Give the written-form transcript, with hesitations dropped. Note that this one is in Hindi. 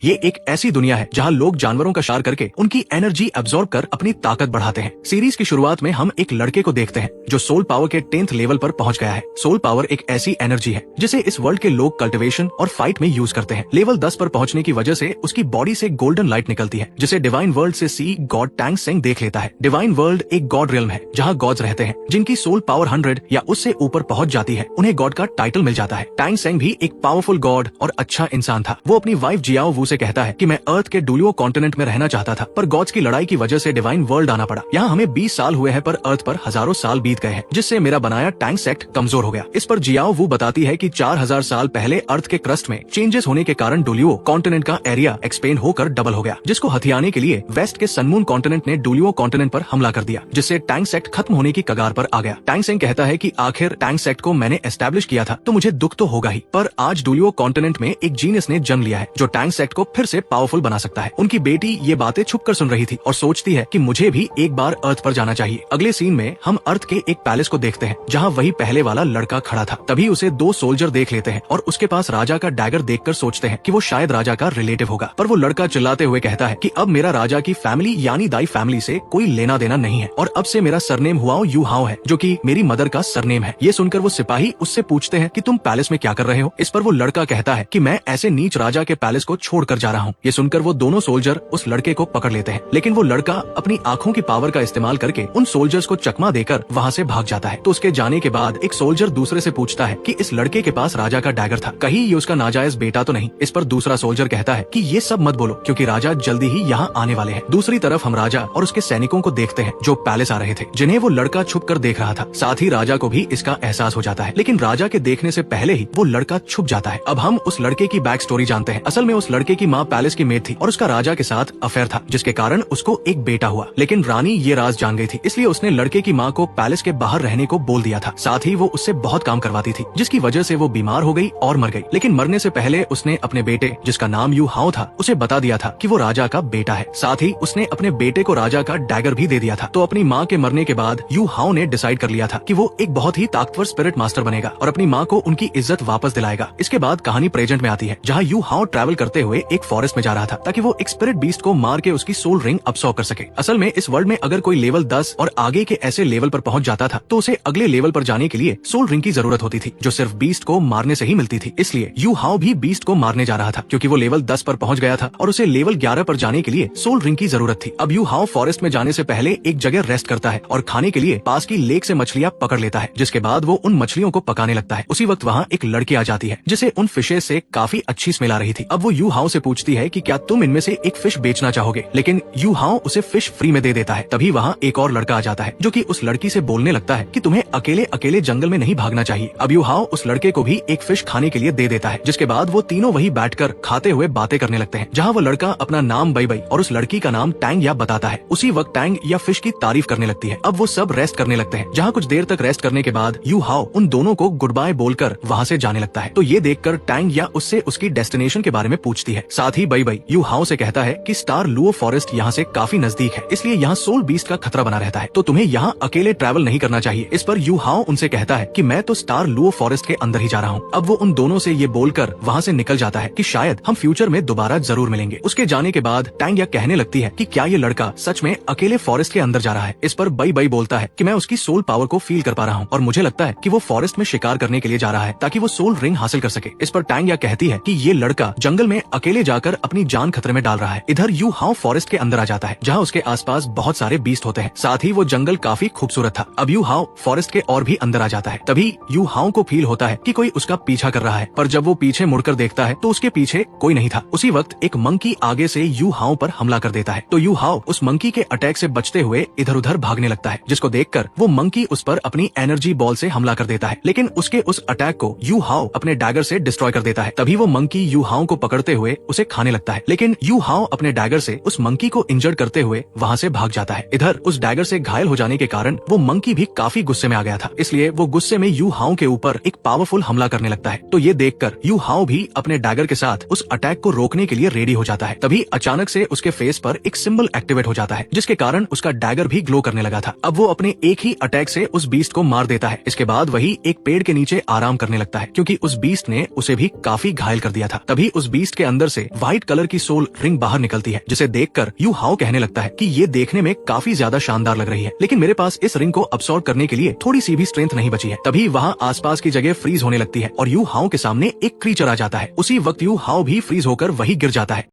ये एक ऐसी दुनिया है जहाँ लोग जानवरों का शिकार करके उनकी एनर्जी एब्जॉर्ब कर अपनी ताकत बढ़ाते हैं। सीरीज की शुरुआत में हम एक लड़के को देखते हैं जो सोल पावर के 10th लेवल पर पहुंच गया है। सोल पावर एक ऐसी एनर्जी है जिसे इस वर्ल्ड के लोग कल्टिवेशन और फाइट में यूज करते हैं। लेवल 10 पर पहुंचने की वजह से उसकी बॉडी से गोल्डन लाइट निकलती है जिसे डिवाइन वर्ल्ड से सी गॉड टैंग सेंग देख लेता है। डिवाइन वर्ल्ड एक गॉड रियल्म है जहाँ गॉड्स रहते हैं जिनकी सोल पावर 100 या उससे ऊपर पहुंच जाती है, उन्हें गॉड का टाइटल मिल जाता है। टैंग सेंग भी एक पावरफुल गॉड और अच्छा इंसान था। वो अपनी वाइफ जियाओ वू से कहता है कि मैं अर्थ के डुलियो कॉन्टिनेंट में रहना चाहता था, पर गॉड्स की लड़ाई की वजह से डिवाइन वर्ल्ड आना पड़ा। यहाँ हमें 20 साल हुए हैं पर अर्थ पर हजारों साल बीत गए हैं, जिससे मेरा बनाया टैंग सेक्ट कमजोर हो गया। इस पर जियाओ वू बताती है कि 4000 साल पहले अर्थ के क्रस्ट में चेंजेस होने के कारण डुलियो कॉन्टिनेंट का एरिया एक्सपेंड होकर डबल हो गया, जिसको हथियाने के लिए वेस्ट के सनमून कॉन्टिनेंट ने डुलियो कॉन्टिनेंट पर हमला कर दिया, जिससे टैंग सेक्ट खत्म होने की कगार पर आ गया। टैंग सेंग कहता है कि आखिर टैंग सेक्ट को मैंने एस्टेब्लिश किया था तो मुझे दुख तो होगा ही, पर आज डुलियो कॉन्टिनेंट में एक जीनियस ने जन्म लिया है जो टैंग सेक्ट को फिर से पावरफुल बना सकता है। उनकी बेटी ये बातें छुपकर सुन रही थी और सोचती है कि मुझे भी एक बार अर्थ पर जाना चाहिए। अगले सीन में हम अर्थ के एक पैलेस को देखते हैं जहाँ वही पहले वाला लड़का खड़ा था। तभी उसे 2 सोल्जर देख लेते हैं और उसके पास राजा का डैगर देखकर सोचते हैं कि वो शायद राजा का रिलेटिव होगा, पर वो लड़का चिल्लाते हुए कहता है कि अब मेरा राजा की फैमिली यानी दाई फैमिली से कोई लेना देना नहीं है और अब से मेरा सरनेम हुआओ यू हाओ है, जो कि मेरी मदर का सरनेम है। ये सुनकर वो सिपाही उससे पूछते हैं कि तुम पैलेस में क्या कर रहे हो। इस पर वो लड़का कहता है कि मैं ऐसे नीच राजा के पैलेस को छोड़कर जा रहा हूँ। ये सुनकर वो दोनों सोल्जर उस लड़के को पकड़ लेते हैं, लेकिन वो लड़का अपनी आंखों की पावर का इस्तेमाल करके उन सोल्जर्स को चकमा देकर वहाँ से भाग जाता है। तो उसके जाने के बाद एक सोल्जर दूसरे से पूछता है कि इस लड़के के पास राजा का डैगर था, कहीं ये उसका नाजायज बेटा तो नहीं। इस पर दूसरा सोल्जर कहता है कि ये सब मत बोलो क्योंकि राजा जल्दी ही यहाँ आने वाले हैं। दूसरी तरफ हम राजा और उसके सैनिकों को देखते हैं जो पैलेस आ रहे थे, जिन्हें वो लड़का छुप कर देख रहा था। साथ ही राजा को भी इसका एहसास हो जाता है, लेकिन राजा के देखने से पहले ही वो लड़का छुप जाता है। अब हम उस लड़के की बैक स्टोरी जानते हैं। असल में उस लड़के की माँ पैलेस की मेड थी और उसका राजा के साथ अफेयर था, जिसके कारण उसको एक बेटा हुआ। लेकिन रानी ये राज जान गई थी, इसलिए उसने लड़के की माँ को पैलेस के बाहर रहने को बोल दिया था। साथ ही वो उससे बहुत काम करवाती थी, जिसकी वजह से वो बीमार हो गई और मर गई। लेकिन मरने से पहले उसने अपने बेटे, जिसका नाम यू हाओ था, उसे बता दिया था कि वो राजा का बेटा है। साथ ही उसने अपने बेटे को राजा का डैगर भी दे दिया था। तो अपनी माँ के मरने के बाद यू हाओ ने डिसाइड कर लिया था कि वो एक बहुत ही ताकतवर स्पिरिट मास्टर बनेगा और अपनी माँ को उनकी इज्जत वापस दिलाएगा। इसके बाद कहानी प्रेजेंट में आती है, जहाँ यू हाओ ट्रैवल करते हुए एक फॉरेस्ट में जा रहा था ताकि वो एक स्पिरिट बीस्ट को मार के उसकी सोल रिंग अब्सॉर्ब कर सके। असल में इस वर्ल्ड में अगर कोई लेवल 10 और आगे के ऐसे लेवल पर पहुंच जाता था तो उसे अगले लेवल पर जाने के लिए सोल रिंग की जरूरत होती थी, जो सिर्फ बीस्ट को मारने से ही मिलती थी। इसलिए यू हाओ भी बीस्ट को मारने जा रहा था क्योंकि वो लेवल 10 पर पहुंच गया था और उसे लेवल 11 पर जाने के लिए सोल रिंग की जरूरत थी। अब यू हाओ फॉरेस्ट में जाने से पहले एक जगह रेस्ट करता है और खाने के लिए पास की लेक से मछलियां पकड़ लेता है, जिसके बाद वो उन मछलियों को पकाने लगता है। उसी वक्त वहाँ एक लड़की आ जाती है जिसे उन फिशेस से काफी अच्छी स्मेल आ रही थी। अब वो यू हाओ से पूछती है कि क्या तुम इनमें से एक फिश बेचना चाहोगे, लेकिन यू हाओ उसे फिश फ्री में दे देता है। तभी वहाँ एक और लड़का आ जाता है जो कि उस लड़की से बोलने लगता है कि तुम्हें अकेले अकेले जंगल में नहीं भागना चाहिए। अब यू हाओ उस लड़के को भी एक फिश खाने के लिए दे देता है, जिसके बाद वो तीनों वही बैठकर खाते हुए बातें करने लगते हैं, जहाँ वो लड़का अपना नाम बई बई और उस लड़की का नाम टैंग या बताता है। उसी वक्त टैंग या फिश की तारीफ करने लगती है। अब वो सब रेस्ट करने लगते हैं, जहाँ कुछ देर तक रेस्ट करने के बाद यू हाओ उन दोनों को गुड बाय बोलकर वहाँ से जाने लगता है। तो ये देखकर टैंग या उससे उसकी डेस्टिनेशन के बारे में पूछती है। साथ ही बई बई यू हाओ से कहता है कि स्टार लुओ फॉरेस्ट यहाँ से काफी नजदीक है, इसलिए यहाँ सोल बीस्ट का खतरा बना रहता है, तो तुम्हें यहाँ अकेले ट्रैवल नहीं करना चाहिए। इस पर यू हाओ उनसे कहता है कि मैं तो स्टार लुओ फॉरेस्ट के अंदर ही जा रहा हूँ। अब वो उन दोनों से ये बोलकर वहाँ से निकल जाता है कि शायद हम फ्यूचर में दोबारा जरूर मिलेंगे। उसके जाने के बाद टैंग या कहने लगती है कि क्या ये लड़का सच में अकेले फॉरेस्ट के अंदर जा रहा है। इस पर बई बई बोलता है कि मैं उसकी सोल पावर को फील कर पा रहा हूँ और मुझे लगता है कि वो फॉरेस्ट में शिकार करने के लिए जा रहा है ताकि वो सोल रिंग हासिल कर सके। इस पर टैंग या कहती है कि ये लड़का जंगल में अकेले जाकर अपनी जान खतरे में डाल रहा है। इधर यू हाओ फॉरेस्ट के अंदर आ जाता है, जहाँ उसके आसपास बहुत सारे बीस्ट होते हैं। साथ ही वो जंगल काफी खूबसूरत था। अब यू हाओ फॉरेस्ट के और भी अंदर आ जाता है। तभी यू हाओ को फील होता है कि कोई उसका पीछा कर रहा है, पर जब वो पीछे मुड़कर देखता है तो उसके पीछे कोई नहीं था। उसी वक्त एक मंकी आगे से यू हाओ पर हमला कर देता है। तो यू हाओ उस मंकी के अटैक से बचते हुए इधर उधर भागने लगता है, जिसको देखकर वो मंकी उस पर अपनी एनर्जी बॉल से हमला कर देता है, लेकिन उसके उस अटैक को यू हाओ अपने डैगर से डिस्ट्रॉय कर देता है। तभी वो मंकी यू हाओ को पकड़ते हुए उसे खाने लगता है, लेकिन यू हाओ अपने डैगर से उस मंकी को इंजर्ड करते हुए वहाँ से भाग जाता है। इधर उस डैगर से घायल हो जाने के कारण वो मंकी भी काफी गुस्से में आ गया था, इसलिए वो गुस्से में यू हाओ के ऊपर एक पावरफुल हमला करने लगता है। तो ये देखकर यू हाओ भी अपने डैगर के साथ उस अटैक को रोकने के लिए रेडी हो जाता है। तभी अचानक से उसके फेस पर एक सिंबल एक्टिवेट हो जाता है, जिसके कारण उसका डैगर भी ग्लो करने लगा था। अब वो अपने एक ही अटैक से उस बीस्ट को मार देता है। इसके बाद वही एक पेड़ के नीचे आराम करने लगता है, क्योंकि उस बीस्ट ने उसे भी काफी घायल कर दिया था। तभी उस बीस्ट के अंदर अंदर से व्हाइट कलर की सोल रिंग बाहर निकलती है, जिसे देखकर यू हाओ कहने लगता है कि ये देखने में काफी ज्यादा शानदार लग रही है, लेकिन मेरे पास इस रिंग को अब्सॉर्ब करने के लिए थोड़ी सी भी स्ट्रेंथ नहीं बची है। तभी वहाँ आसपास की जगह फ्रीज होने लगती है और यू हाओ के सामने एक क्रीचर आ जाता है। उसी वक्त यू हाओ भी फ्रीज होकर वही गिर जाता है।